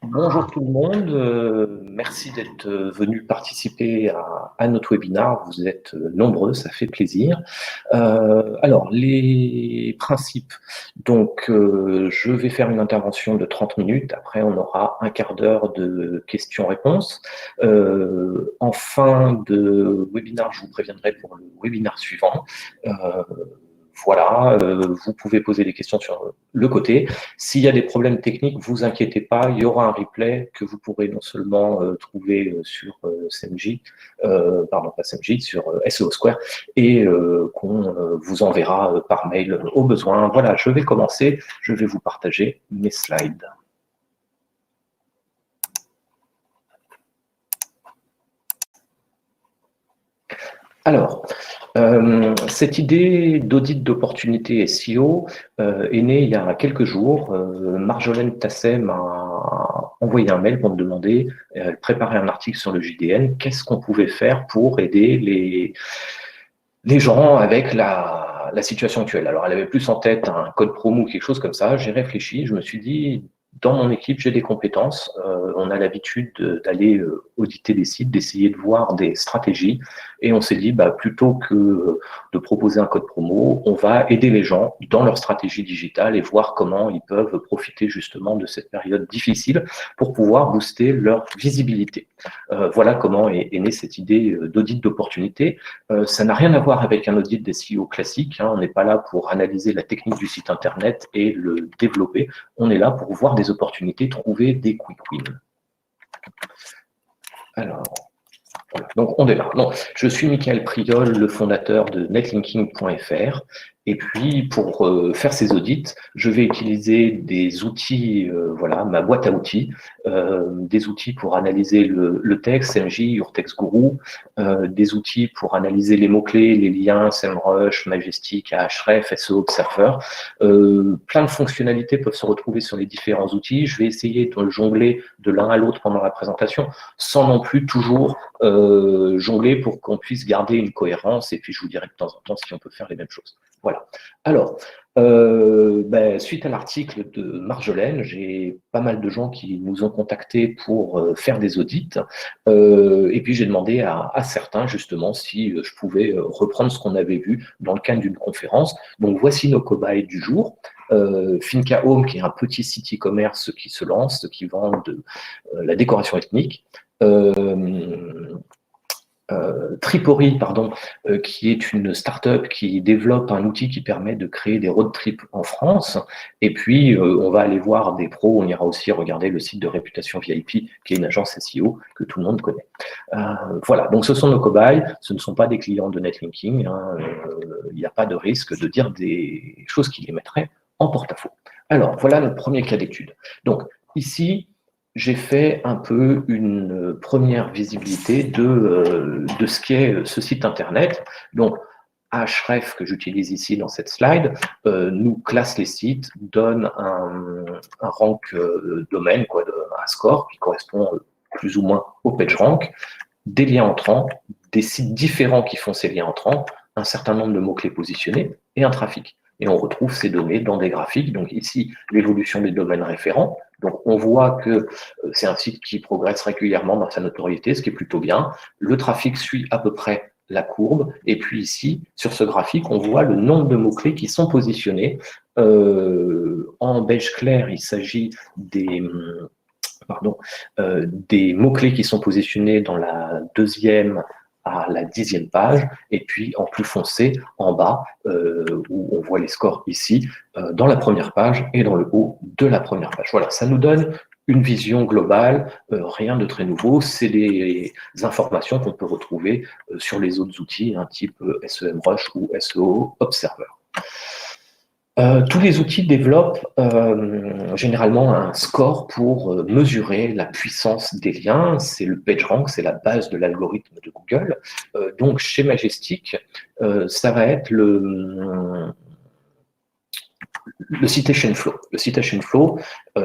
Bonjour tout le monde, merci d'être venu participer à notre webinaire. Vous êtes nombreux, ça fait plaisir. Alors, les principes. Donc, je vais faire une intervention de 30 minutes. Après, on aura un quart d'heure de questions-réponses. En fin de webinaire, je vous préviendrai pour le webinaire suivant. Voilà, vous pouvez poser des questions sur le côté. S'il y a des problèmes techniques, vous inquiétez pas, il y aura un replay que vous pourrez non seulement trouver sur SMJ, pardon, pas SMJ, sur SEO Square, et qu'on vous enverra par mail au besoin. Voilà, je vais commencer, je vais vous partager mes slides. Alors, cette idée d'audit d'opportunité SEO est née il y a quelques jours. Marjolaine Tasset m'a envoyé un mail pour me demander, elle préparait un article sur le JDN, qu'est-ce qu'on pouvait faire pour aider les gens avec la situation actuelle. Alors, elle avait plus en tête un code promo ou quelque chose comme ça. J'ai réfléchi, je me suis dit, dans mon équipe, j'ai des compétences. On a l'habitude d'aller auditer des sites, d'essayer de voir des stratégies. Et on s'est dit, bah, plutôt que de proposer un code promo, on va aider les gens dans leur stratégie digitale et voir comment ils peuvent profiter justement de cette période difficile pour pouvoir booster leur visibilité. Voilà comment est née cette idée d'audit d'opportunité. Ça n'a rien à voir avec un audit des SEO classique. On n'est pas là pour analyser la technique du site internet et le développer. On est là pour voir des opportunités, trouver des quick wins. Alors, voilà. Donc on démarre. Non, je suis Michael Priol, le fondateur de netlinking.fr. Et puis, pour faire ces audits, je vais utiliser des outils, voilà, ma boîte à outils, des outils pour analyser le texte, MJ, Urtext Guru, des outils pour analyser les mots-clés, les liens, SEMrush, Majestic, Ahref, SEO Observer. Plein de fonctionnalités peuvent se retrouver sur les différents outils. Je vais essayer de jongler de l'un à l'autre pendant la présentation, sans non plus toujours jongler pour qu'on puisse garder une cohérence. Et puis, je vous dirai de temps en temps si on peut faire les mêmes choses. Voilà. Alors, suite à l'article de Marjolaine, j'ai pas mal de gens qui nous ont contactés pour faire des audits. Et puis, j'ai demandé à certains, justement, si je pouvais reprendre ce qu'on avait vu dans le cadre d'une conférence. Donc, voici nos cobayes du jour. Finca Home, qui est un petit site e-commerce qui se lance, qui vend de la décoration ethnique. Tripori, pardon, qui est une start-up qui développe un outil qui permet de créer des road trips en France. Et puis, on va aller voir des pros. On ira aussi regarder le site de Réputation VIP, qui est une agence SEO que tout le monde connaît. Voilà, donc ce sont nos cobayes. Ce ne sont pas des clients de Netlinking. Il n'y a pas de risque de dire des choses qui les mettraient en porte-à-faux. Alors, voilà notre premier cas d'étude. Donc, ici, j'ai fait un peu une première visibilité de ce qu'est ce site internet. Donc, Ahref, que j'utilise ici dans cette slide, nous classe les sites, donne un rank domaine, quoi, un score qui correspond plus ou moins au PageRank, des liens entrants, des sites différents qui font ces liens entrants, un certain nombre de mots-clés positionnés et un trafic. Et on retrouve ces données dans des graphiques. Donc ici, l'évolution des domaines référents. Donc on voit que c'est un site qui progresse régulièrement dans sa notoriété, ce qui est plutôt bien. Le trafic suit à peu près la courbe. Et puis ici, sur ce graphique, on voit le nombre de mots-clés qui sont positionnés. En beige clair, il s'agit des mots-clés qui sont positionnés dans la 2e à la 10e page, et puis en plus foncé, en bas, où on voit les scores ici, dans la première page et dans le haut de la première page. Voilà, ça nous donne une vision globale, rien de très nouveau, c'est les informations qu'on peut retrouver sur les autres outils, type SEMrush ou SEO Observer. Tous les outils développent généralement un score pour mesurer la puissance des liens. C'est le PageRank, c'est la base de l'algorithme de Google. Donc, chez Majestic, ça va être le citation flow. Le citation flow,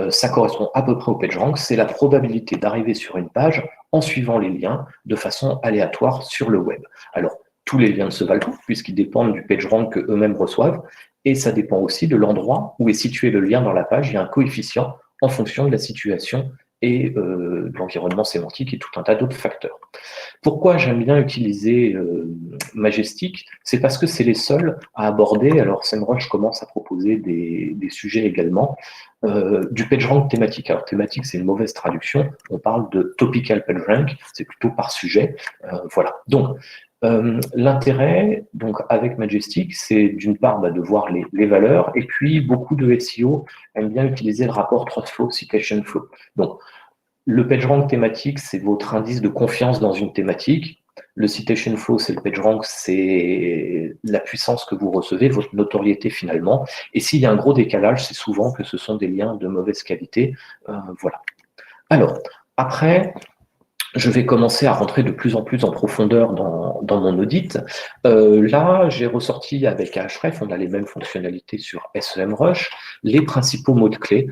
ça correspond à peu près au PageRank. C'est la probabilité d'arriver sur une page en suivant les liens de façon aléatoire sur le web. Alors, tous les liens ne se valent pas, puisqu'ils dépendent du PageRank qu'eux-mêmes reçoivent. Et ça dépend aussi de l'endroit où est situé le lien dans la page. Il y a un coefficient en fonction de la situation et de l'environnement sémantique et tout un tas d'autres facteurs. Pourquoi j'aime bien utiliser Majestic? C'est parce que c'est les seuls à aborder, alors SEMrush commence à proposer des sujets également, du PageRank thématique. Alors thématique, c'est une mauvaise traduction, on parle de topical PageRank, c'est plutôt par sujet, voilà. Donc, l'intérêt donc avec Majestic, c'est d'une part de voir les valeurs, et puis beaucoup de SEO aiment bien utiliser le rapport Trustflow Citation Flow. Donc, le PageRank thématique, c'est votre indice de confiance dans une thématique. Le Citation Flow, c'est le PageRank, c'est la puissance que vous recevez, votre notoriété finalement. Et s'il y a un gros décalage, c'est souvent que ce sont des liens de mauvaise qualité. Voilà. Alors, après, je vais commencer à rentrer de plus en plus en profondeur dans mon audit. Là, j'ai ressorti avec Ahrefs, on a les mêmes fonctionnalités sur SEMrush, les principaux mots-clés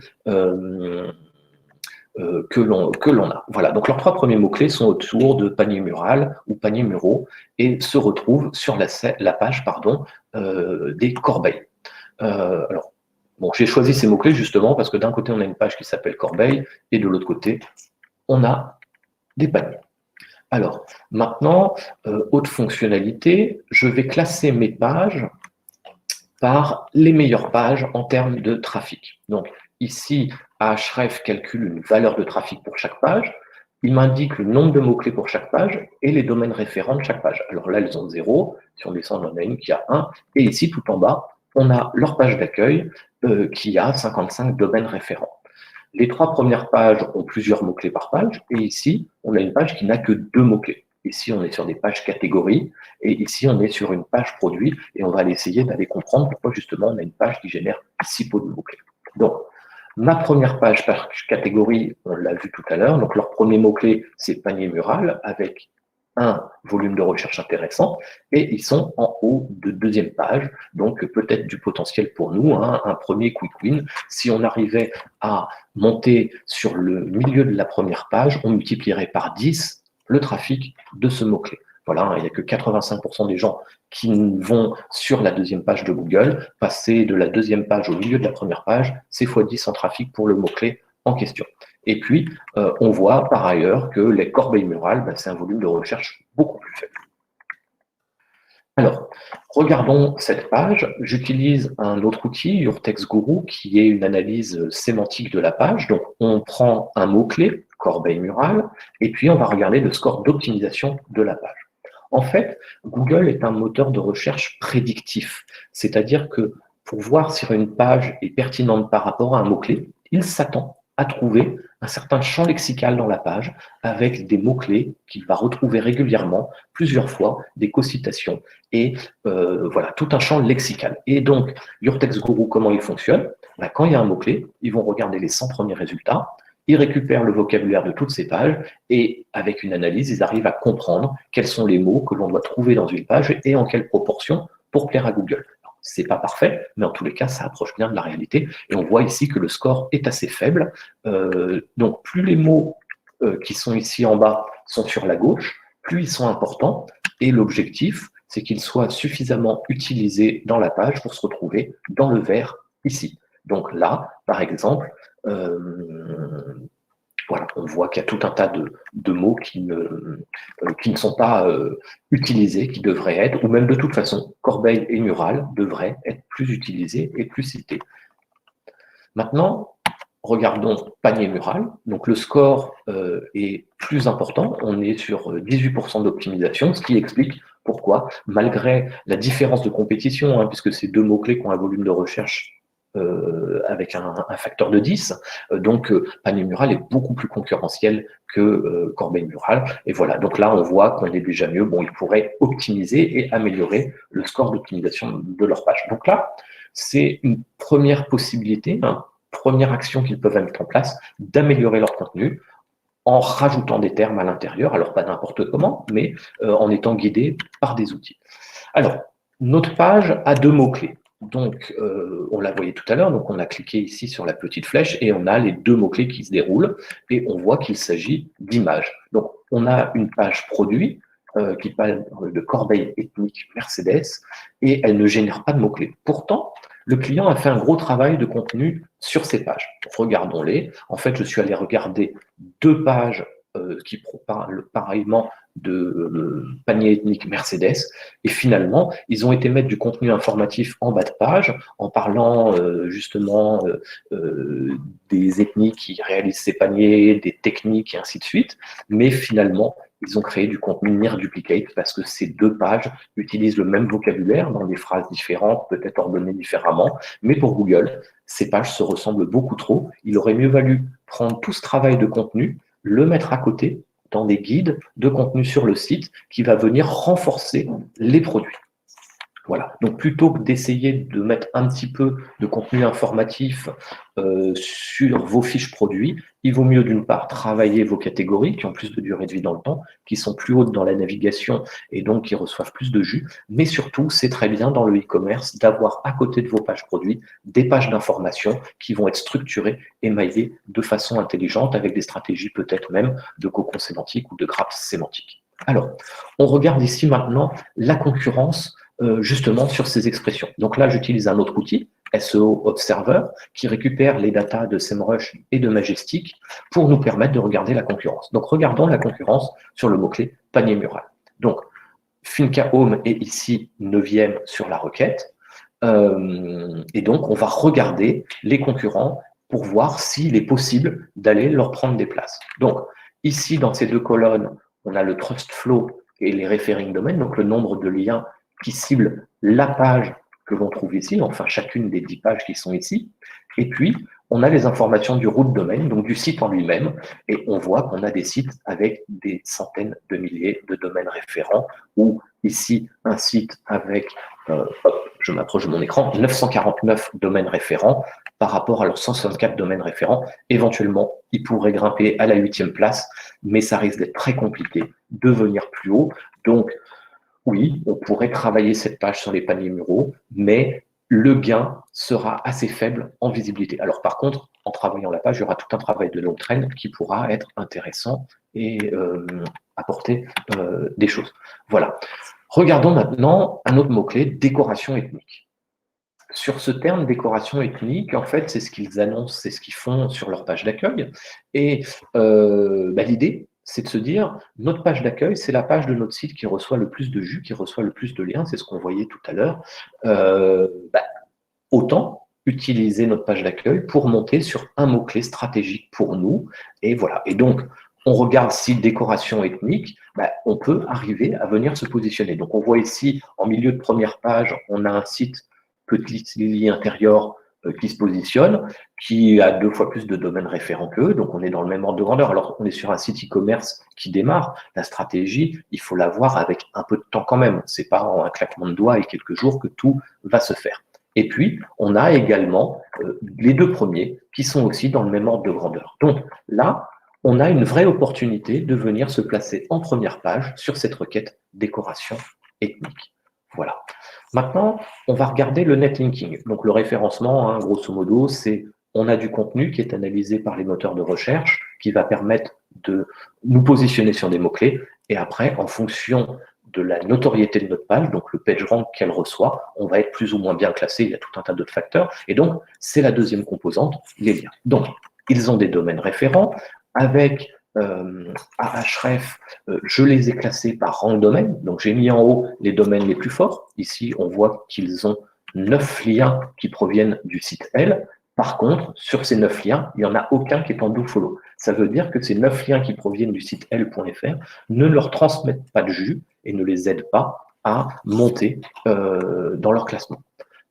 que l'on a. Voilà, donc leurs 3 premiers mots-clés sont autour de panier mural ou panier muraux et se retrouvent sur la page des corbeilles. Alors, bon, j'ai choisi ces mots-clés justement parce que d'un côté, on a une page qui s'appelle corbeille et de l'autre côté, on a des paniers. Alors, maintenant, autre fonctionnalité, je vais classer mes pages par les meilleures pages en termes de trafic. Donc, ici, Ahrefs calcule une valeur de trafic pour chaque page. Il m'indique le nombre de mots-clés pour chaque page et les domaines référents de chaque page. Alors là, elles ont 0. Si on descend, on en a une qui a 1. Et ici, tout en bas, on a leur page d'accueil qui a 55 domaines référents. Les 3 premières pages ont plusieurs mots-clés par page. Et ici, on a une page qui n'a que 2 mots-clés. Ici, on est sur des pages catégories, et ici, on est sur une page produit, et on va essayer d'aller comprendre pourquoi justement on a une page qui génère si peu de mots-clés. Donc, ma première page par catégorie, on l'a vu tout à l'heure, donc leur premier mot-clé, c'est panier mural, avec un volume de recherche intéressant, et ils sont en haut de deuxième page, donc peut-être du potentiel pour nous, hein, un premier quick win. Si on arrivait à monter sur le milieu de la première page, on multiplierait par 10 le trafic de ce mot-clé. Voilà, il n'y a que 85% des gens qui vont sur la deuxième page de Google. Passer de la deuxième page au milieu de la première page, c'est x10 en trafic pour le mot-clé en question. Et puis, on voit par ailleurs que les corbeilles murales, c'est un volume de recherche beaucoup plus faible. Alors, regardons cette page. J'utilise un autre outil, Your Text Guru, qui est une analyse sémantique de la page. Donc, on prend un mot-clé, corbeille murale, et puis on va regarder le score d'optimisation de la page. En fait, Google est un moteur de recherche prédictif, c'est-à-dire que pour voir si une page est pertinente par rapport à un mot-clé, il s'attend à trouver un certain champ lexical dans la page avec des mots-clés qu'il va retrouver régulièrement, plusieurs fois, des co-citations et voilà, tout un champ lexical. Et donc, Your Text Guru, comment il fonctionne? Quand il y a un mot-clé, ils vont regarder les 100 premiers résultats, ils récupèrent le vocabulaire de toutes ces pages et avec une analyse, ils arrivent à comprendre quels sont les mots que l'on doit trouver dans une page et en quelle proportion pour plaire à Google. C'est pas parfait, mais en tous les cas, ça approche bien de la réalité. Et on voit ici que le score est assez faible. Donc, plus les mots qui sont ici en bas sont sur la gauche, plus ils sont importants. Et l'objectif, c'est qu'ils soient suffisamment utilisés dans la page pour se retrouver dans le vert ici. Donc là, par exemple, voilà, on voit qu'il y a tout un tas de mots qui ne sont pas utilisés, qui devraient être, ou même de toute façon, corbeille et mural devraient être plus utilisés et plus cités. Maintenant, regardons panier mural. Donc le score est plus important, on est sur 18% d'optimisation, ce qui explique pourquoi, malgré la différence de compétition, puisque ces deux mots-clés qui ont un volume de recherche avec un facteur de 10. Donc, panier mural est beaucoup plus concurrentiel que corbeille mural. Et voilà, donc là, on voit qu'on est déjà mieux. Bon, ils pourraient optimiser et améliorer le score d'optimisation de leur page. Donc là, c'est une première possibilité, une première action qu'ils peuvent mettre en place, d'améliorer leur contenu en rajoutant des termes à l'intérieur. Alors, pas n'importe comment, mais en étant guidé par des outils. Alors, notre page a deux mots-clés. Donc, on la voyait tout à l'heure, donc on a cliqué ici sur la petite flèche et on a les deux mots-clés qui se déroulent et on voit qu'il s'agit d'images. Donc, on a une page produit qui parle de corbeille ethnique Mercedes et elle ne génère pas de mots-clés. Pourtant, Le client a fait un gros travail de contenu sur ces pages. Regardons-les. En fait, je suis allé regarder 2 pages qui parlent pareillement de panier ethnique Mercedes. Et finalement, ils ont été mettre du contenu informatif en bas de page en parlant justement des ethnies qui réalisent ces paniers, des techniques et ainsi de suite. Mais finalement, ils ont créé du contenu near duplicate parce que ces 2 pages utilisent le même vocabulaire dans des phrases différentes, peut-être ordonnées différemment. Mais pour Google, ces pages se ressemblent beaucoup trop. Il aurait mieux valu prendre tout ce travail de contenu, le mettre à côté dans des guides de contenu sur le site qui va venir renforcer les produits. Voilà. Donc plutôt que d'essayer de mettre un petit peu de contenu informatif sur vos fiches produits, il vaut mieux d'une part travailler vos catégories qui ont plus de durée de vie dans le temps, qui sont plus hautes dans la navigation et donc qui reçoivent plus de jus, mais surtout c'est très bien dans le e-commerce d'avoir à côté de vos pages produits des pages d'information qui vont être structurées et maillées de façon intelligente avec des stratégies peut-être même de cocon sémantique ou de grappes sémantiques. Alors, on regarde ici maintenant la concurrence justement sur ces expressions. Donc là, j'utilise un autre outil, SEO Observer, qui récupère les datas de SEMrush et de Majestic pour nous permettre de regarder la concurrence. Donc regardons la concurrence sur le mot-clé panier mural. Donc Finca Home est ici 9e sur la requête. Et donc on va regarder les concurrents pour voir s'il est possible d'aller leur prendre des places. Donc ici, dans ces 2 colonnes, on a le Trust Flow et les Referring Domains, donc le nombre de liens qui cible la page que l'on trouve ici, enfin chacune des 10 pages qui sont ici. Et puis, on a les informations du root domain, donc du site en lui-même, et on voit qu'on a des sites avec des centaines de milliers de domaines référents, ou ici, un site avec, je m'approche de mon écran, 949 domaines référents par rapport à leurs 164 domaines référents. Éventuellement, ils pourraient grimper à la 8e place, mais ça risque d'être très compliqué de venir plus haut. Donc, oui, on pourrait travailler cette page sur les paniers muraux, mais le gain sera assez faible en visibilité. Alors par contre, en travaillant la page, il y aura tout un travail de long train qui pourra être intéressant et apporter des choses. Voilà. Regardons maintenant un autre mot-clé, décoration ethnique. Sur ce terme décoration ethnique, en fait, c'est ce qu'ils annoncent, c'est ce qu'ils font sur leur page d'accueil. Et l'idée, c'est de se dire, notre page d'accueil, c'est la page de notre site qui reçoit le plus de jus, qui reçoit le plus de liens, c'est ce qu'on voyait tout à l'heure. Autant utiliser notre page d'accueil pour monter sur un mot-clé stratégique pour nous. Et voilà. Et donc, on regarde site décoration ethnique, on peut arriver à venir se positionner. Donc, on voit ici, en milieu de première page, on a un site petit lien intérieur qui se positionne, qui a 2 fois plus de domaines référents qu'eux, donc on est dans le même ordre de grandeur. Alors, on est sur un site e-commerce qui démarre. La stratégie, il faut l'avoir avec un peu de temps quand même. C'est pas en un claquement de doigts et quelques jours que tout va se faire. Et puis, on a également les 2 premiers qui sont aussi dans le même ordre de grandeur. Donc là, on a une vraie opportunité de venir se placer en première page sur cette requête décoration ethnique. Voilà. Maintenant, on va regarder le netlinking. Donc le référencement, grosso modo, c'est on a du contenu qui est analysé par les moteurs de recherche, qui va permettre de nous positionner sur des mots-clés. Et après, en fonction de la notoriété de notre page, donc le PageRank qu'elle reçoit, on va être plus ou moins bien classé, il y a tout un tas d'autres facteurs, et donc c'est la deuxième composante, les liens. Donc, ils ont des domaines référents, avec Ahref, je les ai classés par rang de domaine, donc j'ai mis en haut les domaines les plus forts, ici on voit qu'ils ont 9 liens qui proviennent du site L. Par contre, sur ces 9 liens, il n'y en a aucun qui est en dofollow. Ça veut dire que ces 9 liens qui proviennent du site L.fr ne leur transmettent pas de jus et ne les aident pas à monter dans leur classement.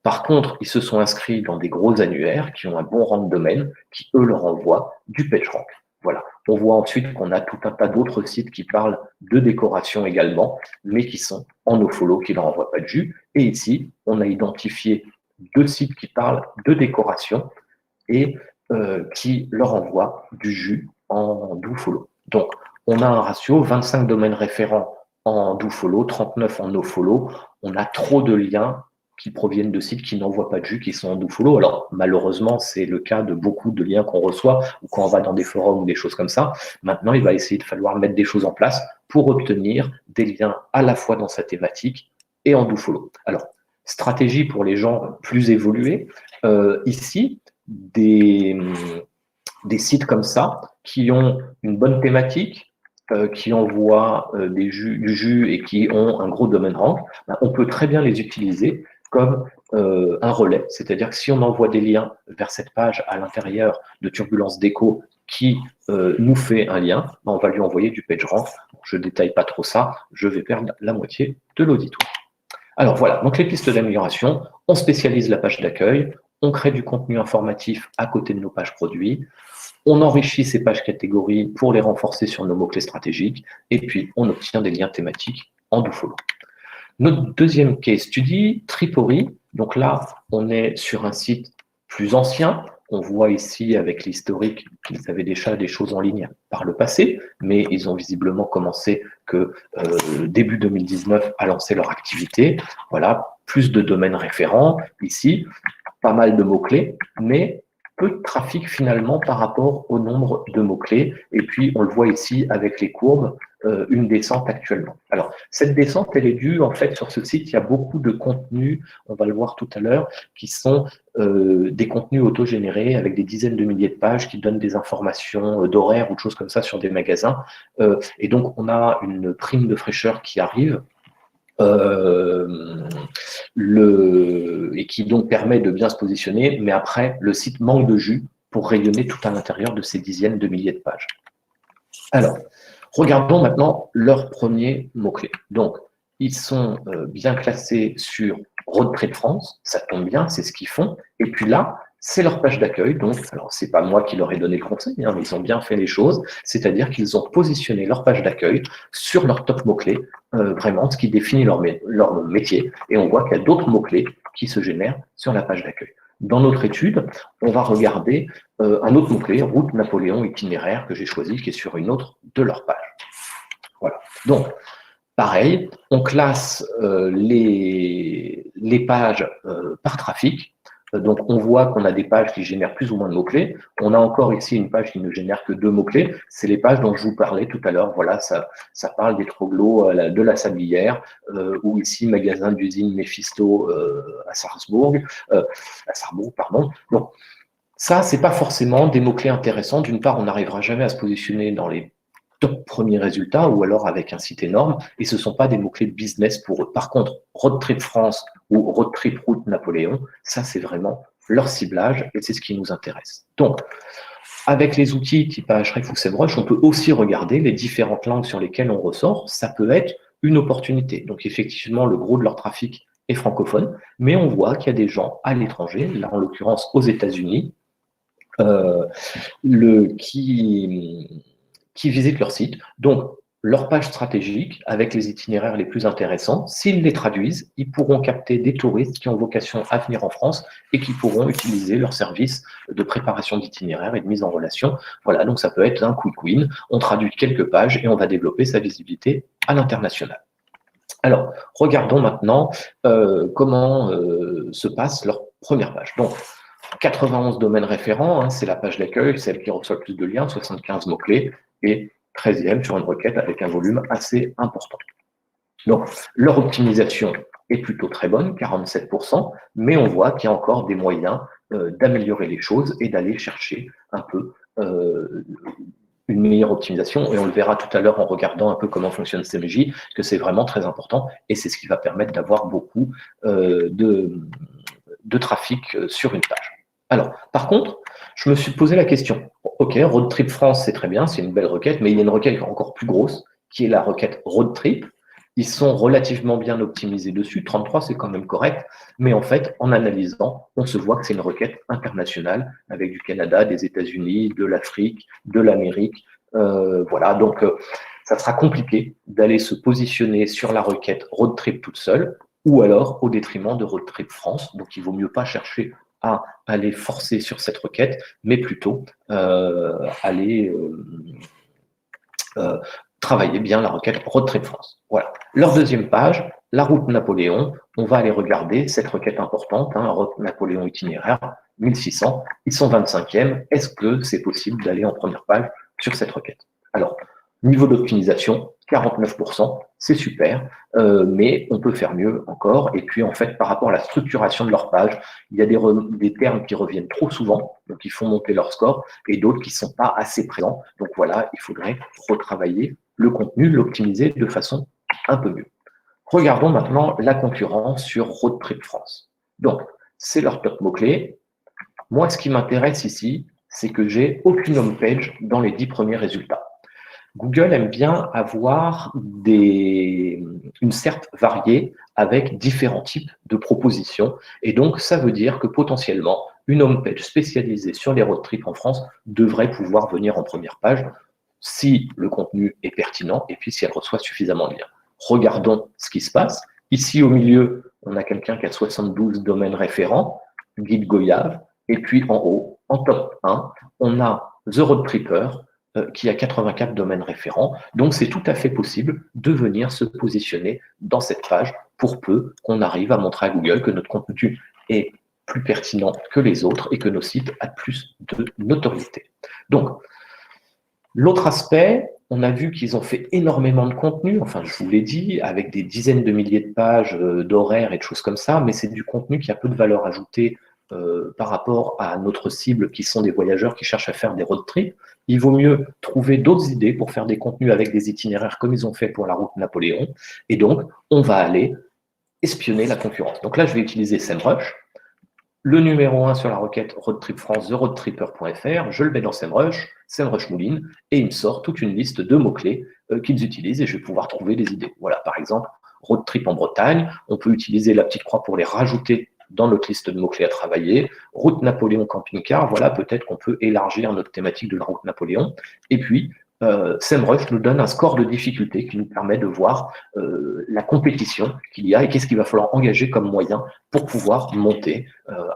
Par contre, ils se sont inscrits dans des gros annuaires qui ont un bon rang de domaine, qui eux leur envoient du PageRank. Voilà. On voit ensuite qu'on a tout un tas d'autres sites qui parlent de décoration également, mais qui sont en nofollow, qui ne leur envoient pas de jus. Et ici, on a identifié 2 sites qui parlent de décoration et qui leur envoient du jus en dofollow. Donc, on a un ratio 25 domaines référents en dofollow, 39 en nofollow. On a trop de liens qui proviennent de sites qui n'envoient pas de jus, qui sont en dofollow. Alors, malheureusement, c'est le cas de beaucoup de liens qu'on reçoit ou quand on va dans des forums ou des choses comme ça. Maintenant, il va essayer de falloir mettre des choses en place pour obtenir des liens à la fois dans sa thématique et en dofollow. Alors, stratégie pour les gens plus évolués, ici, des sites comme ça, qui ont une bonne thématique, qui envoient du jus et qui ont un gros domaine rank, ben, on peut très bien les utiliser comme un relais. C'est-à-dire que si on envoie des liens vers cette page à l'intérieur de Turbulence Déco qui nous fait un lien, ben, on va lui envoyer du PageRank. Je ne détaille pas trop ça, je vais perdre la moitié de l'auditoire. Alors voilà, donc les pistes d'amélioration, on spécialise la page d'accueil, on crée du contenu informatif à côté de nos pages produits, on enrichit ces pages catégories pour les renforcer sur nos mots-clés stratégiques, et puis on obtient des liens thématiques en do-follow. Notre deuxième case study, Tripory. Donc là, on est sur un site plus ancien. On voit ici avec l'historique qu'ils avaient déjà des choses en ligne par le passé, mais ils ont visiblement commencé que début 2019 à lancer leur activité. Voilà, plus de domaines référents ici, pas mal de mots-clés, mais peu de trafic finalement par rapport au nombre de mots-clés. Et puis, on le voit ici avec les courbes, une descente actuellement. Alors, cette descente, elle est due, en fait, sur ce site, il y a beaucoup de contenus, on va le voir tout à l'heure, qui sont des contenus autogénérés avec des dizaines de milliers de pages qui donnent des informations d'horaires ou de choses comme ça sur des magasins. Et donc, on a une prime de fraîcheur qui arrive. Et qui donc permet de bien se positionner, mais après, le site manque de jus pour rayonner tout à l'intérieur de ces dizaines de milliers de pages. Alors, regardons maintenant leurs premiers mots-clés. Donc, ils sont bien classés sur Road Trip France, ça tombe bien, c'est ce qu'ils font. Et puis là, c'est leur page d'accueil. Donc, alors c'est pas moi qui leur ai donné le conseil, hein, mais ils ont bien fait les choses. C'est-à-dire qu'ils ont positionné leur page d'accueil sur leur top mots-clés, vraiment ce qui définit leur métier. Et on voit qu'il y a d'autres mots-clés qui se génèrent sur la page d'accueil. Dans notre étude, on va regarder un autre mot-clé, route Napoléon itinéraire, que j'ai choisi, qui est sur une autre de leur page. Voilà. Donc, pareil, on classe les pages par trafic. Donc, on voit qu'on a des pages qui génèrent plus ou moins de mots-clés. On a encore ici une page qui ne génère que 2 mots-clés. C'est les pages dont je vous parlais tout à l'heure. Voilà, ça parle des troglots de la Sablière, ou ici, magasin d'usine Mephisto à Sarrebourg, pardon. Donc, ça, c'est pas forcément des mots-clés intéressants. D'une part, on n'arrivera jamais à se positionner dans les top premiers résultats ou alors avec un site énorme, et ce ne sont pas des mots-clés de business pour eux. Par contre, Road Trip France ou Road Trip Route Napoléon, ça c'est vraiment leur ciblage et c'est ce qui nous intéresse. Donc, avec les outils type Ahrefs ou SEMrush, on peut aussi regarder les différentes langues sur lesquelles on ressort. Ça peut être une opportunité. Donc effectivement, le gros de leur trafic est francophone, mais on voit qu'il y a des gens à l'étranger, là en l'occurrence aux États-Unis, qui visitent leur site. Donc, leur page stratégique avec les itinéraires les plus intéressants, s'ils les traduisent, ils pourront capter des touristes qui ont vocation à venir en France et qui pourront utiliser leur service de préparation d'itinéraires et de mise en relation. Voilà, donc ça peut être un quick win. On traduit quelques pages et on va développer sa visibilité à l'international. Alors, regardons maintenant comment se passe leur première page. Donc, 91 domaines référents, hein, c'est la page d'accueil, celle qui reçoit le plus de liens, 75 mots-clés, et 13e sur une requête avec un volume assez important. Donc, leur optimisation est plutôt très bonne, 47%, mais on voit qu'il y a encore des moyens d'améliorer les choses et d'aller chercher un peu une meilleure optimisation, et on le verra tout à l'heure en regardant un peu comment fonctionne CMJ, que c'est vraiment très important, et c'est ce qui va permettre d'avoir beaucoup de trafic sur une page. Alors, par contre, je me suis posé la question. Ok, Road Trip France, c'est très bien, c'est une belle requête, mais il y a une requête encore plus grosse, qui est la requête Road Trip. Ils sont relativement bien optimisés dessus, 33 c'est quand même correct, mais en fait, en analysant, on se voit que c'est une requête internationale, avec du Canada, des États-Unis, de l'Afrique, de l'Amérique. Voilà, donc ça sera compliqué d'aller se positionner sur la requête Road Trip toute seule, ou alors au détriment de Road Trip France. Donc il ne vaut mieux pas chercher à aller forcer sur cette requête, mais plutôt aller travailler bien la requête Road Trip France. Voilà. Leur deuxième page, la route Napoléon, on va aller regarder cette requête importante, hein, route Napoléon itinéraire, 1600, ils sont 25e, est-ce que c'est possible d'aller en première page sur cette requête? Alors, niveau d'optimisation, 49%, c'est super, mais on peut faire mieux encore. Et puis, en fait, par rapport à la structuration de leur page, il y a des termes qui reviennent trop souvent, donc ils font monter leur score, et d'autres qui ne sont pas assez présents. Donc voilà, il faudrait retravailler le contenu, l'optimiser de façon un peu mieux. Regardons maintenant la concurrence sur Road Trip France. Donc, c'est leur top mots-clés. Moi, ce qui m'intéresse ici, c'est que j'ai aucune homepage dans les 10 premiers résultats. Google aime bien avoir une SERP variée avec différents types de propositions. Et donc, ça veut dire que potentiellement, une homepage spécialisée sur les road trips en France devrait pouvoir venir en première page si le contenu est pertinent et puis si elle reçoit suffisamment de liens. Regardons ce qui se passe. Ici, au milieu, on a quelqu'un qui a 72 domaines référents, Guide Goyave, et puis en haut, en top 1, on a The Road Tripper, qui a 84 domaines référents. Donc, c'est tout à fait possible de venir se positionner dans cette page pour peu qu'on arrive à montrer à Google que notre contenu est plus pertinent que les autres et que nos sites ont plus de notoriété. Donc, l'autre aspect, on a vu qu'ils ont fait énormément de contenu, enfin je vous l'ai dit, avec des dizaines de milliers de pages d'horaires et de choses comme ça, mais c'est du contenu qui a peu de valeur ajoutée par rapport à notre cible qui sont des voyageurs qui cherchent à faire des road trips. Il vaut mieux trouver d'autres idées pour faire des contenus avec des itinéraires comme ils ont fait pour la route Napoléon. Et donc, on va aller espionner la concurrence. Donc là, je vais utiliser SEMrush. Le numéro 1 sur la requête Road Trip France, theroadtripper.fr, je le mets dans SEMrush, SEMrush mouline, et il me sort toute une liste de mots-clés qu'ils utilisent et je vais pouvoir trouver des idées. Voilà, par exemple, road trip en Bretagne, on peut utiliser la petite croix pour les rajouter dans notre liste de mots-clés à travailler. Route Napoléon camping-car, voilà, peut-être qu'on peut élargir notre thématique de la route Napoléon. Et puis, SEMrush nous donne un score de difficulté qui nous permet de voir la compétition qu'il y a et qu'est-ce qu'il va falloir engager comme moyen pour pouvoir monter.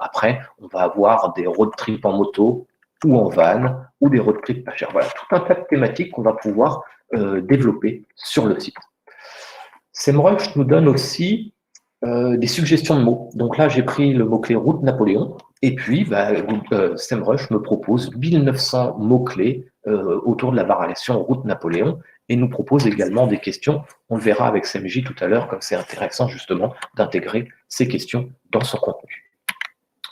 Après, on va avoir des road trips en moto ou en van ou des road trips pas chers. Voilà, tout un tas de thématiques qu'on va pouvoir développer sur le site. SEMrush nous donne aussi des suggestions de mots. Donc là, j'ai pris le mot-clé route Napoléon, et puis SEMrush me propose 1900 mots-clés autour de la variation route Napoléon, et nous propose également des questions. On le verra avec SEMJ tout à l'heure, comme c'est intéressant justement d'intégrer ces questions dans son contenu.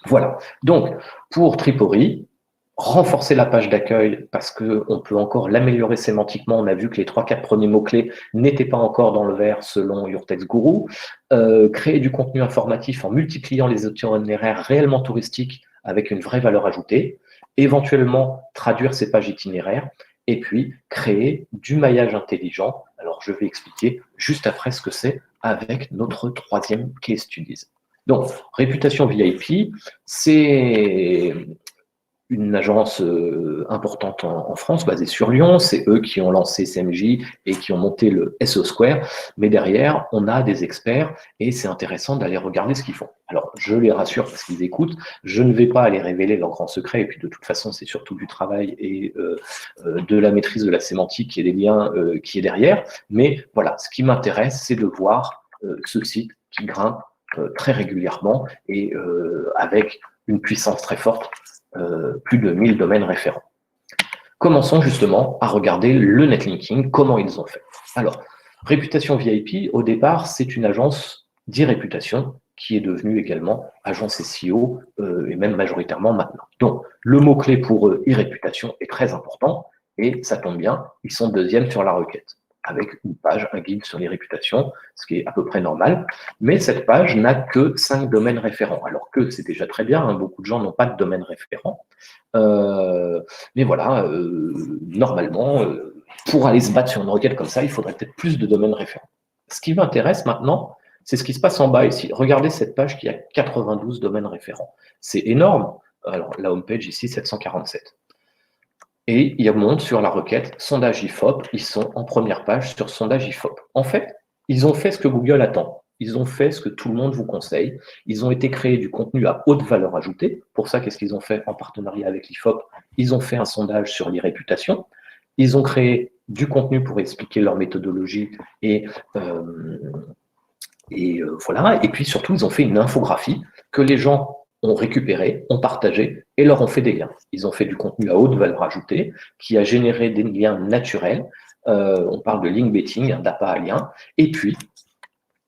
Voilà. Donc, pour Tripori, renforcer la page d'accueil parce qu'on peut encore l'améliorer sémantiquement. On a vu que les 3-4 premiers mots-clés n'étaient pas encore dans le vert selon Your Text Guru. Créer du contenu informatif en multipliant les itinéraires réellement touristiques avec une vraie valeur ajoutée. Éventuellement, traduire ces pages itinéraires. Et puis, créer du maillage intelligent. Alors, je vais expliquer juste après ce que c'est avec notre troisième case studies. Donc, réputation VIP, c'est une agence importante en France, basée sur Lyon. C'est eux qui ont lancé SEMJ et qui ont monté le SO Square. Mais derrière, on a des experts et c'est intéressant d'aller regarder ce qu'ils font. Alors, je les rassure parce qu'ils écoutent. Je ne vais pas aller révéler leurs grands secrets. Et puis, de toute façon, c'est surtout du travail et de la maîtrise de la sémantique et des liens qui est derrière. Mais voilà, ce qui m'intéresse, c'est de voir ce site qui grimpe très régulièrement et avec une puissance très forte. Plus de 1000 domaines référents. Commençons justement à regarder le netlinking, comment ils ont fait. Alors, Réputation VIP, au départ, c'est une agence d'e-réputation qui est devenue également agence SEO et même majoritairement maintenant. Donc, le mot-clé pour eux, e-réputation, est très important et ça tombe bien, ils sont deuxième sur la requête avec une page, un guide sur les réputations, ce qui est à peu près normal. Mais cette page n'a que 5 domaines référents, alors que c'est déjà très bien, hein, beaucoup de gens n'ont pas de domaine référent. Mais voilà, normalement, pour aller se battre sur une requête comme ça, il faudrait peut-être plus de domaines référents. Ce qui m'intéresse maintenant, c'est ce qui se passe en bas ici. Regardez cette page qui a 92 domaines référents. C'est énorme. Alors, la homepage ici, 747. Et ils remontent sur la requête sondage IFOP. Ils sont en première page sur sondage IFOP. En fait, ils ont fait ce que Google attend. Ils ont fait ce que tout le monde vous conseille. Ils ont été créés du contenu à haute valeur ajoutée. Pour ça, qu'est-ce qu'ils ont fait en partenariat avec l'IFOP? Ils ont fait un sondage sur l'e-réputation. Ils ont créé du contenu pour expliquer leur méthodologie et voilà. Et puis surtout, ils ont fait une infographie que les gens ont récupéré, ont partagé et leur ont fait des liens. Ils ont fait du contenu à haute valeur ajoutée qui a généré des liens naturels On parle de link betting, d'appât à lien. Et puis,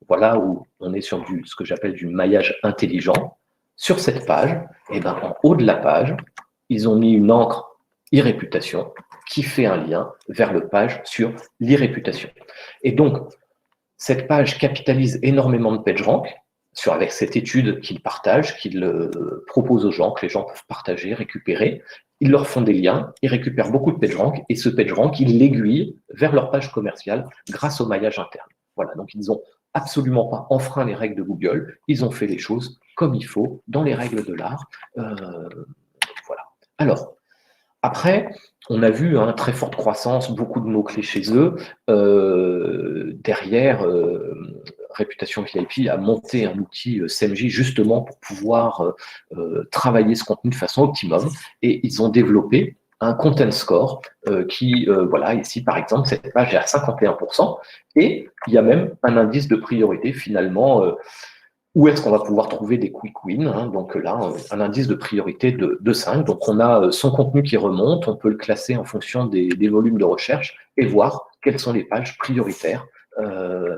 voilà où on est sur ce que j'appelle du maillage intelligent. Sur cette page, et ben, en haut de la page, ils ont mis une encre e-réputation qui fait un lien vers le page sur l'e-réputation. Et donc, cette page capitalise énormément de PageRank avec cette étude qu'ils partagent, qu'ils proposent aux gens, que les gens peuvent partager, récupérer. Ils leur font des liens, ils récupèrent beaucoup de PageRank et ce PageRank, ils l'aiguillent vers leur page commerciale grâce au maillage interne. Voilà, donc ils n'ont absolument pas enfreint les règles de Google, ils ont fait les choses comme il faut, dans les règles de l'art. Voilà. Alors, après, on a vu très forte croissance, beaucoup de mots-clés chez eux. Derrière, Réputation VIP a monté un outil SEMJ justement pour pouvoir travailler ce contenu de façon optimum. Et ils ont développé un content score qui, voilà, ici par exemple, cette page est à 51%. Et il y a même un indice de priorité finalement. Où est-ce qu'on va pouvoir trouver des quick wins, hein. Donc là, un indice de priorité de 5. Donc on a son contenu qui remonte, on peut le classer en fonction des volumes de recherche et voir quelles sont les pages prioritaires à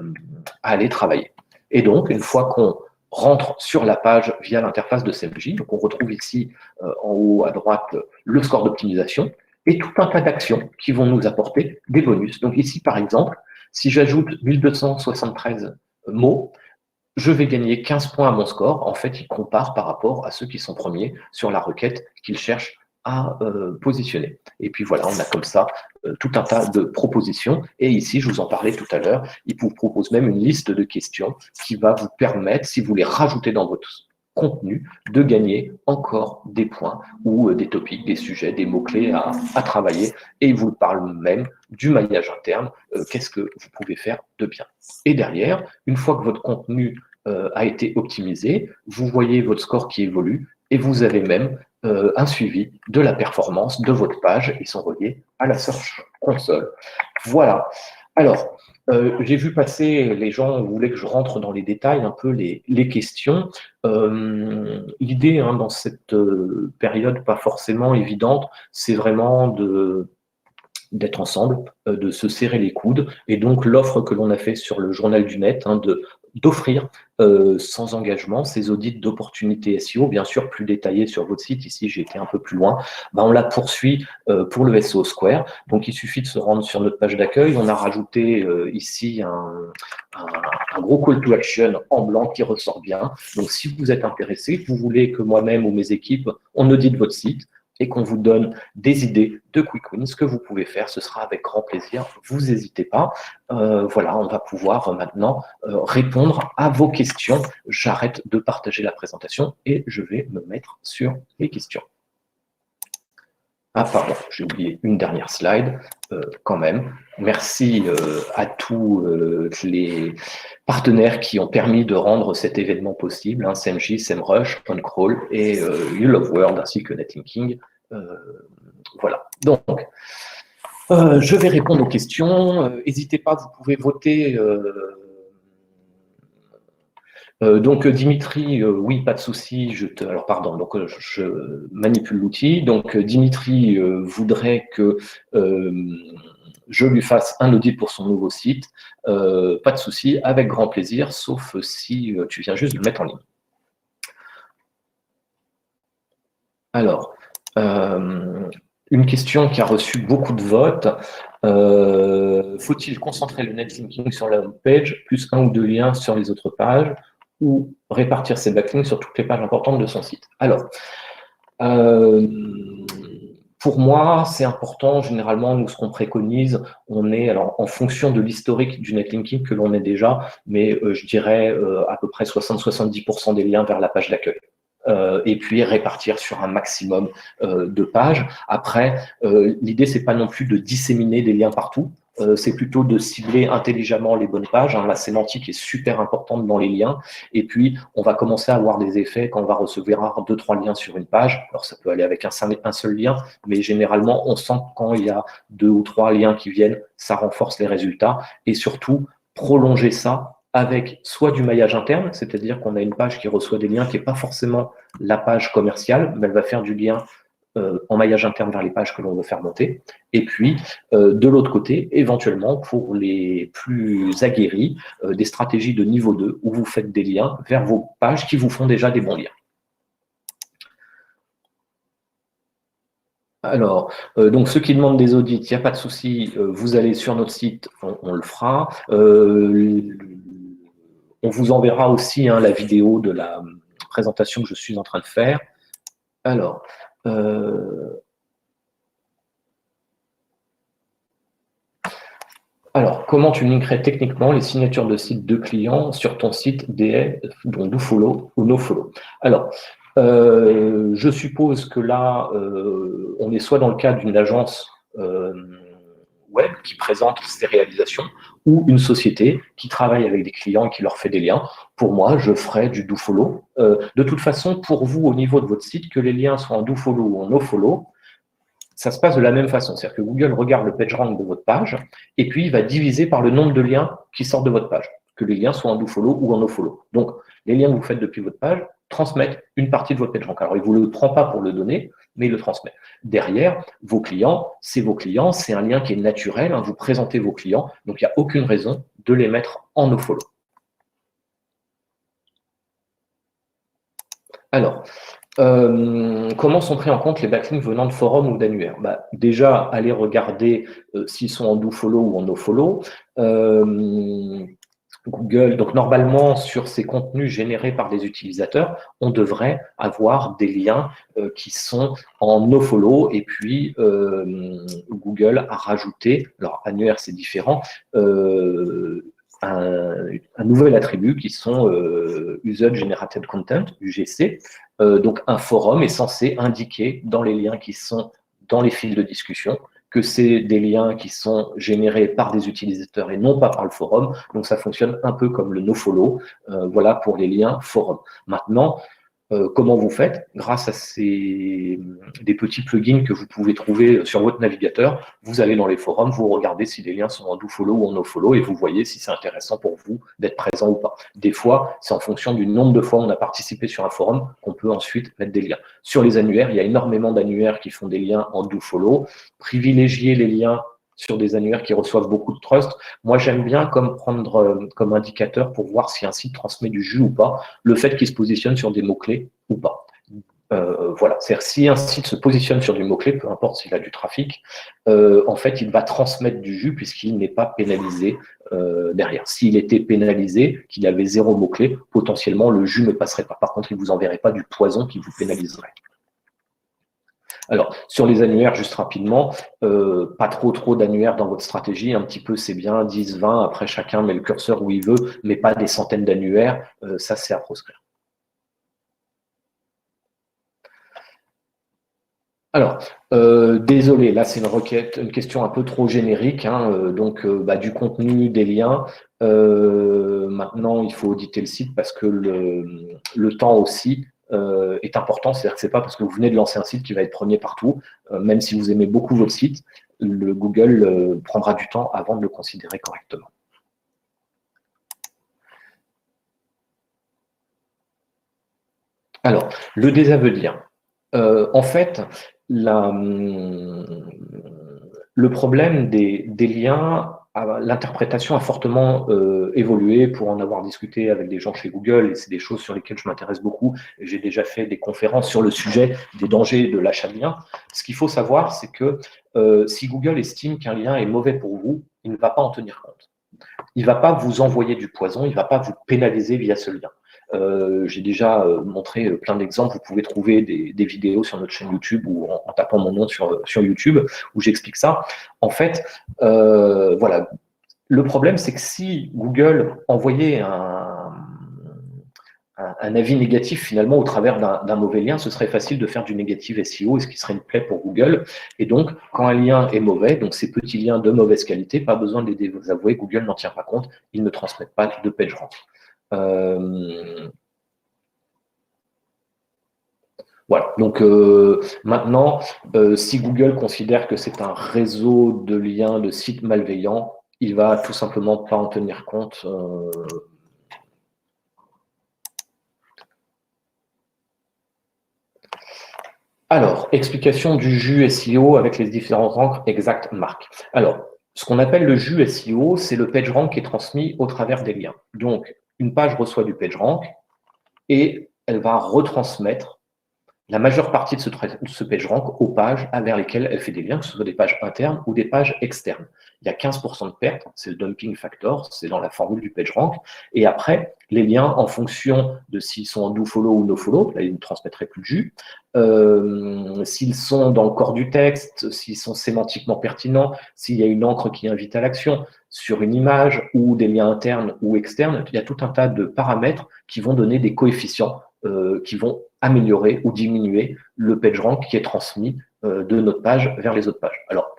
aller travailler. Et donc, une fois qu'on rentre sur la page via l'interface de SEMJ, donc on retrouve ici en haut à droite le score d'optimisation et tout un tas d'actions qui vont nous apporter des bonus. Donc ici, par exemple, si j'ajoute 1273 mots, je vais gagner 15 points à mon score. En fait, il compare par rapport à ceux qui sont premiers sur la requête qu'ils cherchent à positionner. Et puis voilà, on a comme ça tout un tas de propositions. Et ici, je vous en parlais tout à l'heure, il vous propose même une liste de questions qui va vous permettre, si vous les rajoutez dans votre contenu, de gagner encore des points ou des topics, des sujets, des mots-clés à travailler. Et il vous parle même du maillage interne, qu'est-ce que vous pouvez faire de bien. Et derrière, une fois que votre contenu a été optimisé, vous voyez votre score qui évolue et vous avez même un suivi de la performance de votre page. Ils sont reliés à la Search Console. Voilà. Alors, j'ai vu passer, les gens voulaient que je rentre dans les détails, un peu les questions. L'idée dans cette période pas forcément évidente, c'est vraiment d'être ensemble, de se serrer les coudes. Et donc, l'offre que l'on a fait sur le journal du net, d'offrir sans engagement ces audits d'opportunités SEO, bien sûr plus détaillés sur votre site. Ici, j'ai été un peu plus loin. On la poursuit pour le SEO Square. Donc, il suffit de se rendre sur notre page d'accueil. On a rajouté ici un gros call to action en blanc qui ressort bien. Donc, si vous êtes intéressé, que vous voulez que moi-même ou mes équipes, on audite votre site, et qu'on vous donne des idées de quick wins, ce que vous pouvez faire, ce sera avec grand plaisir, vous n'hésitez pas. Voilà, on va pouvoir maintenant répondre à vos questions. J'arrête de partager la présentation et je vais me mettre sur les questions. Ah pardon, j'ai oublié une dernière slide quand même. Merci à tous les partenaires qui ont permis de rendre cet événement possible, SEMJ, SEMrush, OnCrawl et You Love World ainsi que Netlinking. Voilà, donc je vais répondre aux questions. N'hésitez pas, vous pouvez voter. Donc Dimitri, oui, pas de souci. Alors pardon, donc je manipule l'outil. Donc Dimitri voudrait que je lui fasse un audit pour son nouveau site. Pas de souci, avec grand plaisir, sauf si tu viens juste de le mettre en ligne. Alors, une question qui a reçu beaucoup de votes. Faut-il concentrer le netlinking sur la page, plus un ou deux liens sur les autres pages, ou répartir ses backlinks sur toutes les pages importantes de son site? Alors, pour moi, c'est important. Généralement, nous, ce qu'on préconise, on est alors en fonction de l'historique du netlinking que l'on est déjà, mais je dirais à peu près 60-70% des liens vers la page d'accueil. Et puis répartir sur un maximum de pages. Après, l'idée, c'est pas non plus de disséminer des liens partout. C'est plutôt de cibler intelligemment les bonnes pages. La sémantique est super importante dans les liens. Et puis, on va commencer à avoir des effets quand on va recevoir 2-3 liens sur une page. Alors, ça peut aller avec un seul lien, mais généralement, on sent que quand il y a 2 ou 3 liens qui viennent, ça renforce les résultats. Et surtout, prolonger ça avec soit du maillage interne, c'est-à-dire qu'on a une page qui reçoit des liens qui n'est pas forcément la page commerciale, mais elle va faire du lien en maillage interne vers les pages que l'on veut faire monter. Et puis, de l'autre côté, éventuellement, pour les plus aguerris, des stratégies de niveau 2 où vous faites des liens vers vos pages qui vous font déjà des bons liens. Alors, donc ceux qui demandent des audits, il n'y a pas de souci, vous allez sur notre site, on le fera. On vous enverra aussi la vidéo de la présentation que je suis en train de faire. Alors, comment tu linkerais techniquement les signatures de site de clients sur ton site DA, donc DoFollow ou NoFollow? Alors, je suppose que là, on est soit dans le cadre d'une agence web qui présente ses réalisations ou une société qui travaille avec des clients et qui leur fait des liens. Pour moi, je ferai du DoFollow. De toute façon, pour vous, au niveau de votre site, que les liens soient en DoFollow ou en NoFollow, ça se passe de la même façon. C'est-à-dire que Google regarde le PageRank de votre page et puis il va diviser par le nombre de liens qui sortent de votre page, que les liens soient en DoFollow ou en NoFollow. Donc, les liens que vous faites depuis votre page transmettent une partie de votre PageRank. Alors, il ne vous le prend pas pour le donner, mais il le transmet. Derrière, vos clients, c'est un lien qui est naturel. Vous présentez vos clients, donc il n'y a aucune raison de les mettre en NoFollow. Alors, comment sont pris en compte les backlinks venant de forums ou d'annuaires? Déjà, allez regarder s'ils sont en DoFollow ou en NoFollow. Google, donc normalement, sur ces contenus générés par des utilisateurs, on devrait avoir des liens qui sont en nofollow, et puis Google a rajouté, alors annuaire c'est différent, un nouvel attribut qui sont User Generated Content, UGC. Donc un forum est censé indiquer dans les liens qui sont dans les fils de discussion que c'est des liens qui sont générés par des utilisateurs et non pas par le forum. Donc, ça fonctionne un peu comme le nofollow. Voilà pour les liens forum. Maintenant, comment vous faites? Grâce à des petits plugins que vous pouvez trouver sur votre navigateur, vous allez dans les forums, vous regardez si les liens sont en dofollow ou en nofollow et vous voyez si c'est intéressant pour vous d'être présent ou pas. Des fois, c'est en fonction du nombre de fois où on a participé sur un forum qu'on peut ensuite mettre des liens. Sur les annuaires, il y a énormément d'annuaires qui font des liens en dofollow. Privilégiez les liens sur des annuaires qui reçoivent beaucoup de trust. Moi, j'aime bien prendre comme indicateur pour voir si un site transmet du jus ou pas, le fait qu'il se positionne sur des mots-clés ou pas. Voilà, c'est-à-dire si un site se positionne sur du mot-clé, peu importe s'il a du trafic, en fait, il va transmettre du jus puisqu'il n'est pas pénalisé derrière. S'il était pénalisé, qu'il avait 0 mot-clé, potentiellement, le jus ne passerait pas. Par contre, il ne vous enverrait pas du poison qui vous pénaliserait. Alors, sur les annuaires, juste rapidement, pas trop d'annuaires dans votre stratégie, un petit peu c'est bien, 10, 20, après chacun met le curseur où il veut, mais pas des centaines d'annuaires, ça c'est à proscrire. Alors, désolé, là c'est une question un peu trop générique, donc du contenu, des liens. Maintenant, il faut auditer le site parce que le temps aussi est important. C'est-à-dire que c'est pas parce que vous venez de lancer un site qui va être premier partout, même si vous aimez beaucoup votre site, le Google prendra du temps avant de le considérer correctement. Alors, le désaveu de lien. En fait, le problème des liens, l'interprétation a fortement évolué pour en avoir discuté avec des gens chez Google, et c'est des choses sur lesquelles je m'intéresse beaucoup. J'ai déjà fait des conférences sur le sujet des dangers de l'achat de liens. Ce qu'il faut savoir, c'est que si Google estime qu'un lien est mauvais pour vous, il ne va pas en tenir compte. Il ne va pas vous envoyer du poison, il ne va pas vous pénaliser via ce lien. J'ai déjà montré plein d'exemples. Vous pouvez trouver des vidéos sur notre chaîne YouTube ou en tapant mon nom sur YouTube où j'explique ça. En fait, voilà. Le problème, c'est que si Google envoyait un avis négatif finalement au travers d'un mauvais lien, ce serait facile de faire du négatif SEO, et ce qui serait une plaie pour Google. Et donc, quand un lien est mauvais, donc ces petits liens de mauvaise qualité, pas besoin de les désavouer, Google n'en tient pas compte, ils ne transmettent pas de PageRank. Voilà, donc maintenant, si Google considère que c'est un réseau de liens de sites malveillants, il va tout simplement pas en tenir compte. Alors, explication du jus SEO avec les différentes encres exactes marques. Alors, ce qu'on appelle le jus SEO, c'est le PageRank qui est transmis au travers des liens. Donc, une page reçoit du PageRank et elle va retransmettre la majeure partie de ce PageRank aux pages vers lesquelles elle fait des liens, que ce soit des pages internes ou des pages externes. Il y a 15% de perte, c'est le dumping factor, c'est dans la formule du PageRank. Et après, les liens, en fonction de s'ils sont en dofollow ou nofollow, là, ils ne transmettraient plus de jus, s'ils sont dans le corps du texte, s'ils sont sémantiquement pertinents, s'il y a une encre qui invite à l'action sur une image ou des liens internes ou externes, il y a tout un tas de paramètres qui vont donner des coefficients qui vont améliorer ou diminuer le PageRank qui est transmis de notre page vers les autres pages. Alors,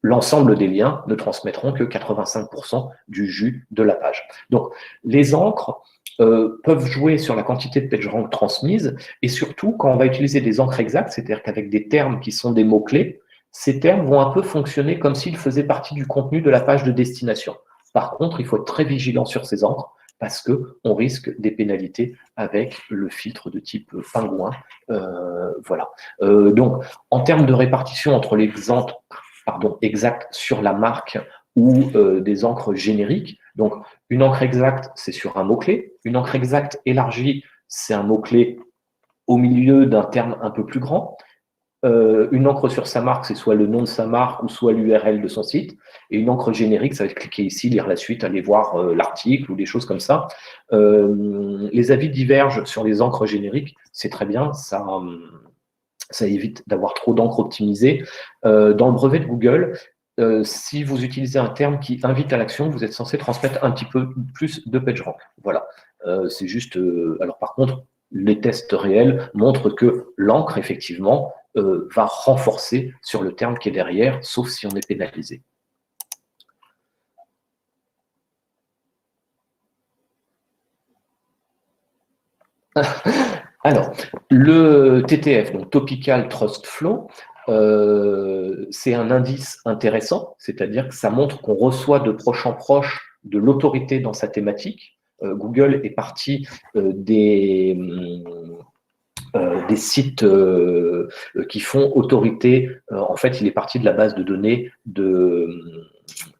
l'ensemble des liens ne transmettront que 85% du jus de la page. Donc, les encres peuvent jouer sur la quantité de PageRank transmise, et surtout, quand on va utiliser des encres exactes, c'est-à-dire qu'avec des termes qui sont des mots-clés, ces termes vont un peu fonctionner comme s'ils faisaient partie du contenu de la page de destination. Par contre, il faut être très vigilant sur ces encres, parce qu'on risque des pénalités avec le filtre de type pingouin. Voilà. Donc, en termes de répartition entre les encres exactes sur la marque ou des encres génériques, donc une encre exacte, c'est sur un mot-clé. Une encre exacte élargie, c'est un mot-clé au milieu d'un terme un peu plus grand. Une encre sur sa marque, c'est soit le nom de sa marque ou soit l'URL de son site. Et une encre générique, ça va être cliquer ici, lire la suite, aller voir l'article ou des choses comme ça. Les avis divergent sur les encres génériques, c'est très bien, ça évite d'avoir trop d'encre optimisée. Dans le brevet de Google, si vous utilisez un terme qui invite à l'action, vous êtes censé transmettre un petit peu plus de PageRank. Voilà. C'est juste. Alors, par contre, les tests réels montrent que l'encre, effectivement, va renforcer sur le terme qui est derrière, sauf si on est pénalisé. Alors, le TTF, donc Topical Trust Flow, c'est un indice intéressant, c'est-à-dire que ça montre qu'on reçoit de proche en proche de l'autorité dans sa thématique. Google est parti des sites qui font autorité. En fait, il est parti de la base de données de,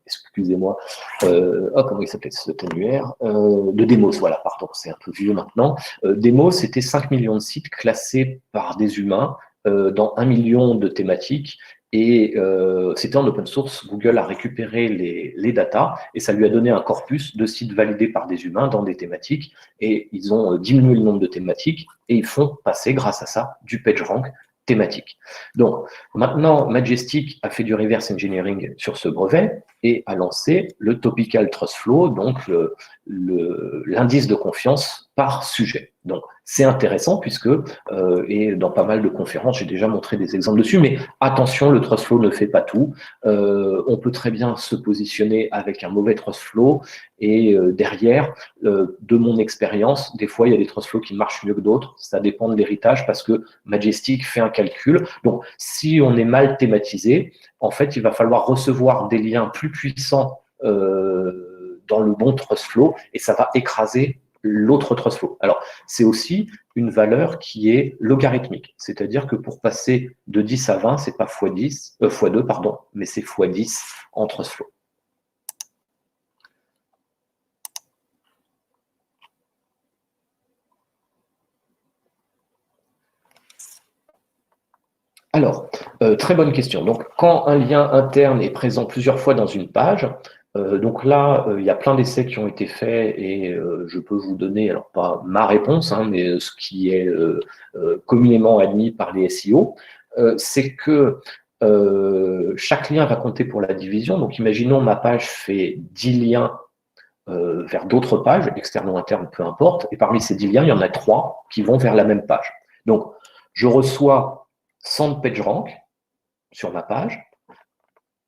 excusez-moi, comment il s'appelait cet annuaire, de Demos, voilà, pardon, c'est un peu vieux maintenant. Demos, c'était 5 millions de sites classés par des humains dans 1 million de thématiques. Et c'était en open source. Google a récupéré les datas et ça lui a donné un corpus de sites validés par des humains dans des thématiques. Et ils ont diminué le nombre de thématiques et ils font passer, grâce à ça, du PageRank thématique. Donc, maintenant, Majestic a fait du reverse engineering sur ce brevet et a lancé le Topical Trust Flow, donc l'indice de confiance par sujet. Donc, c'est intéressant puisque, et dans pas mal de conférences, j'ai déjà montré des exemples dessus, mais attention, le Trust Flow ne fait pas tout. On peut très bien se positionner avec un mauvais Trust Flow et derrière, de mon expérience, des fois, il y a des Trust Flows qui marchent mieux que d'autres. Ça dépend de l'héritage parce que Majestic fait un calcul. Donc, si on est mal thématisé, en fait, il va falloir recevoir des liens plus puissants dans le bon Trust Flow et ça va écraser l'autre Trust Flow. Alors, c'est aussi une valeur qui est logarithmique, c'est-à-dire que pour passer de 10 à 20, c'est pas x2, pardon, mais c'est x10 en Trust Flow. Alors, très bonne question. Donc, quand un lien interne est présent plusieurs fois dans une page, donc là, il y a plein d'essais qui ont été faits et je peux vous donner, alors pas ma réponse, hein, mais ce qui est communément admis par les SEO, c'est que chaque lien va compter pour la division. Donc, imaginons ma page fait 10 liens vers d'autres pages, externes ou internes, peu importe, et parmi ces 10 liens, il y en a 3 qui vont vers la même page. Donc, je reçois 100 de PageRank sur ma page,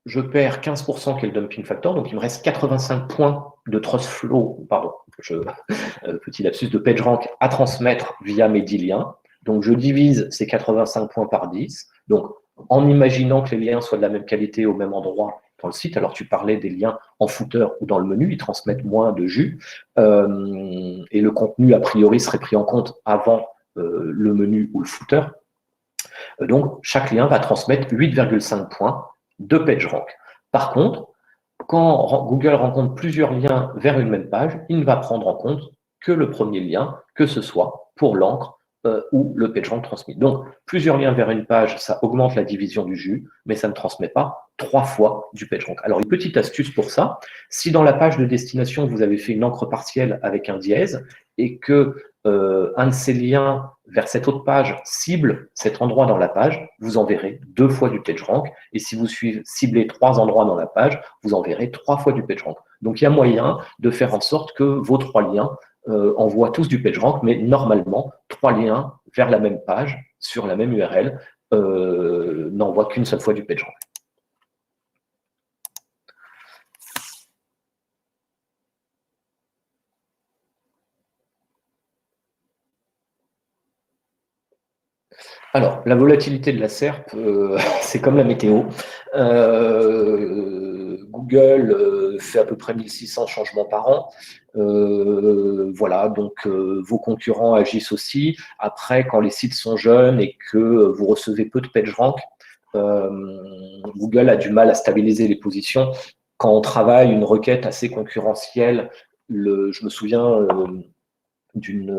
je perds 15% qui est le dumping factor, donc il me reste 85 points de Trust Flow, pardon, petit lapsus de PageRank à transmettre via mes 10 liens. Donc je divise ces 85 points par 10. Donc en imaginant que les liens soient de la même qualité au même endroit dans le site, alors tu parlais des liens en footer ou dans le menu, ils transmettent moins de jus, et le contenu a priori serait pris en compte avant le menu ou le footer. Donc, chaque lien va transmettre 8,5 points de PageRank. Par contre, quand Google rencontre plusieurs liens vers une même page, il ne va prendre en compte que le premier lien, que ce soit pour l'encre ou le PageRank transmis. Donc, plusieurs liens vers une page, ça augmente la division du jus, mais ça ne transmet pas 3 fois du PageRank. Alors, une petite astuce pour ça, si dans la page de destination, vous avez fait une encre partielle avec un dièse et que un de ces liens vers cette autre page cible cet endroit dans la page, vous enverrez 2 fois du PageRank. Et si vous ciblez 3 endroits dans la page, vous enverrez 3 fois du PageRank. Donc, il y a moyen de faire en sorte que vos 3 liens envoient tous du PageRank, mais normalement, 3 liens vers la même page, sur la même URL, n'envoient qu'une seule fois du PageRank. Alors, la volatilité de la SERP, c'est comme la météo. Google fait à peu près 1600 changements par an. Voilà, donc vos concurrents agissent aussi. Après, quand les sites sont jeunes et que vous recevez peu de PageRank, Google a du mal à stabiliser les positions. Quand on travaille une requête assez concurrentielle, je me souviens d'une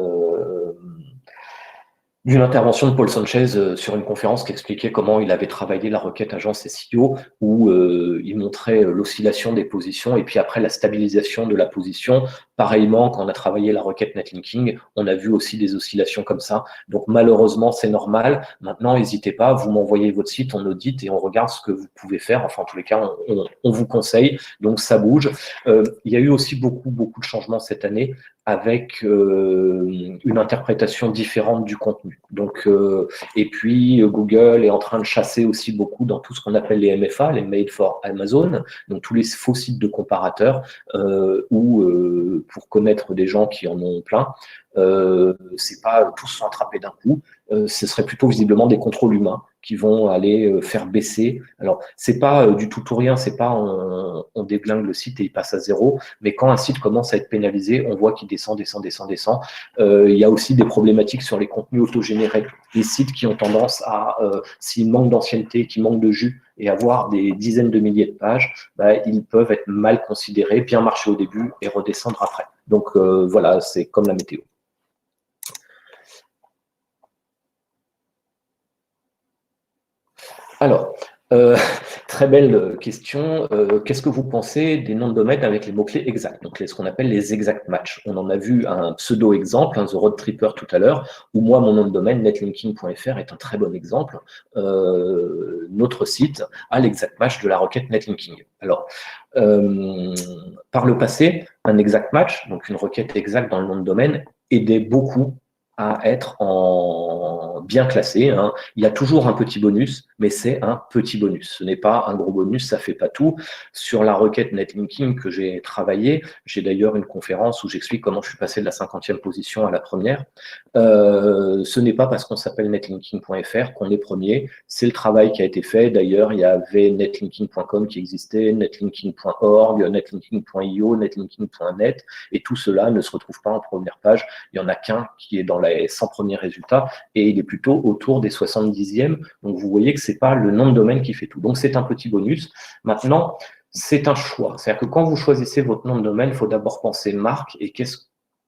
intervention de Paul Sanchez sur une conférence qui expliquait comment il avait travaillé la requête agence SEO, où il montrait l'oscillation des positions et puis après la stabilisation de la position. Pareillement, quand on a travaillé la requête netlinking, on a vu aussi des oscillations comme ça. Donc malheureusement, c'est normal. Maintenant, n'hésitez pas, vous m'envoyez votre site, on audite et on regarde ce que vous pouvez faire. Enfin, en tous les cas, on vous conseille. Donc ça bouge. Il y a eu aussi beaucoup de changements cette année avec une interprétation différente du contenu. Donc, et puis, Google est en train de chasser aussi beaucoup dans tout ce qu'on appelle les MFA, les Made for Amazon, donc tous les faux sites de comparateurs, où, pour connaître des gens qui en ont plein, c'est pas tous sont attrapés d'un coup, ce serait plutôt visiblement des contrôles humains qui vont aller faire baisser. Alors, c'est pas du tout ou rien, c'est pas on déglingue le site et il passe à zéro, mais quand un site commence à être pénalisé, on voit qu'il descend. Il y a aussi des problématiques sur les contenus autogénérés. Les sites qui ont tendance à, s'ils manquent d'ancienneté, qui manquent de jus, et avoir des dizaines de milliers de pages, ils peuvent être mal considérés, bien marcher au début et redescendre après. Donc voilà, c'est comme la météo. Alors, très belle question. Qu'est-ce que vous pensez des noms de domaine avec les mots-clés exacts, donc ce qu'on appelle les exact match? On en a vu un pseudo-exemple, The Road Tripper tout à l'heure, où moi, mon nom de domaine, netlinking.fr, est un très bon exemple. Notre site a l'exact match de la requête netlinking. Alors, par le passé, un exact match, donc une requête exacte dans le nom de domaine, aidait beaucoup à être bien classé. Hein. Il y a toujours un petit bonus, mais c'est un petit bonus. Ce n'est pas un gros bonus, ça ne fait pas tout. Sur la requête netlinking que j'ai travaillée, j'ai d'ailleurs une conférence où j'explique comment je suis passé de la 50e position à la première. Ce n'est pas parce qu'on s'appelle netlinking.fr qu'on est premier. C'est le travail qui a été fait. D'ailleurs, il y avait netlinking.com qui existait, netlinking.org, netlinking.io, netlinking.net, et tout cela ne se retrouve pas en première page. Il n'y en a qu'un qui est dans les 100 premiers résultats et il est plutôt autour des 70e. Donc, vous voyez que ce n'est pas le nom de domaine qui fait tout. Donc, c'est un petit bonus. Maintenant, c'est un choix. C'est-à-dire que quand vous choisissez votre nom de domaine, il faut d'abord penser marque et qu'est-ce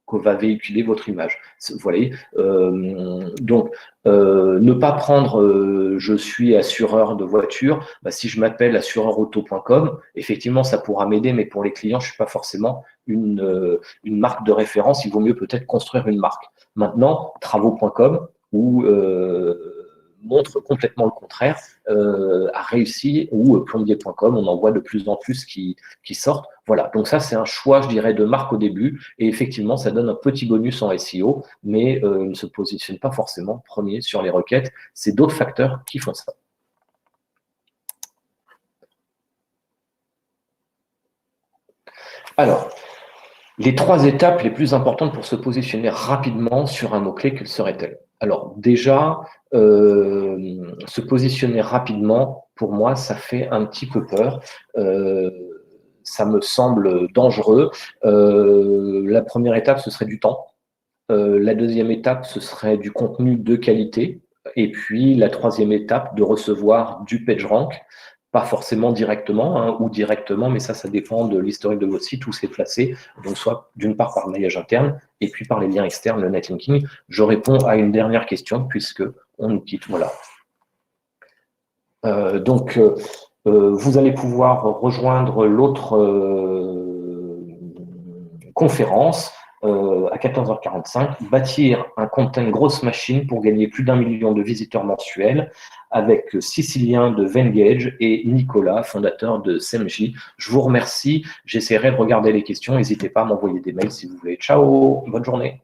que va véhiculer votre image. Vous voyez, donc, ne pas prendre je suis assureur de voiture. Si je m'appelle assureurauto.com, effectivement, ça pourra m'aider, mais pour les clients, je ne suis pas forcément une marque de référence. Il vaut mieux peut-être construire une marque. Maintenant, travaux.com, où montre complètement le contraire, a réussi, ou plombier.com, on en voit de plus en plus qui sortent. Voilà, donc ça c'est un choix, je dirais, de marque au début, et effectivement ça donne un petit bonus en SEO, mais il ne se positionne pas forcément premier sur les requêtes, c'est d'autres facteurs qui font ça. Alors, les 3 étapes les plus importantes pour se positionner rapidement sur un mot-clé, quelles seraient-elles? Alors déjà, se positionner rapidement, pour moi, ça fait un petit peu peur. Ça me semble dangereux. La première étape, ce serait du temps. La deuxième étape, ce serait du contenu de qualité. Et puis, la troisième étape, de recevoir du PageRank, pas forcément directement, hein, ou directement, mais ça dépend de l'historique de votre site, où c'est placé. Donc, soit d'une part par maillage interne, et puis par les liens externes, le netlinking. Je réponds à une dernière question, puisque on nous quitte. Voilà. Vous allez pouvoir rejoindre l'autre conférence à 14h45, bâtir un content grosse machine pour gagner plus d'1 million de visiteurs mensuels, avec Sicilien de Vengage et Nicolas, fondateur de SEMJ. Je vous remercie. J'essaierai de regarder les questions. N'hésitez pas à m'envoyer des mails si vous voulez. Ciao, bonne journée.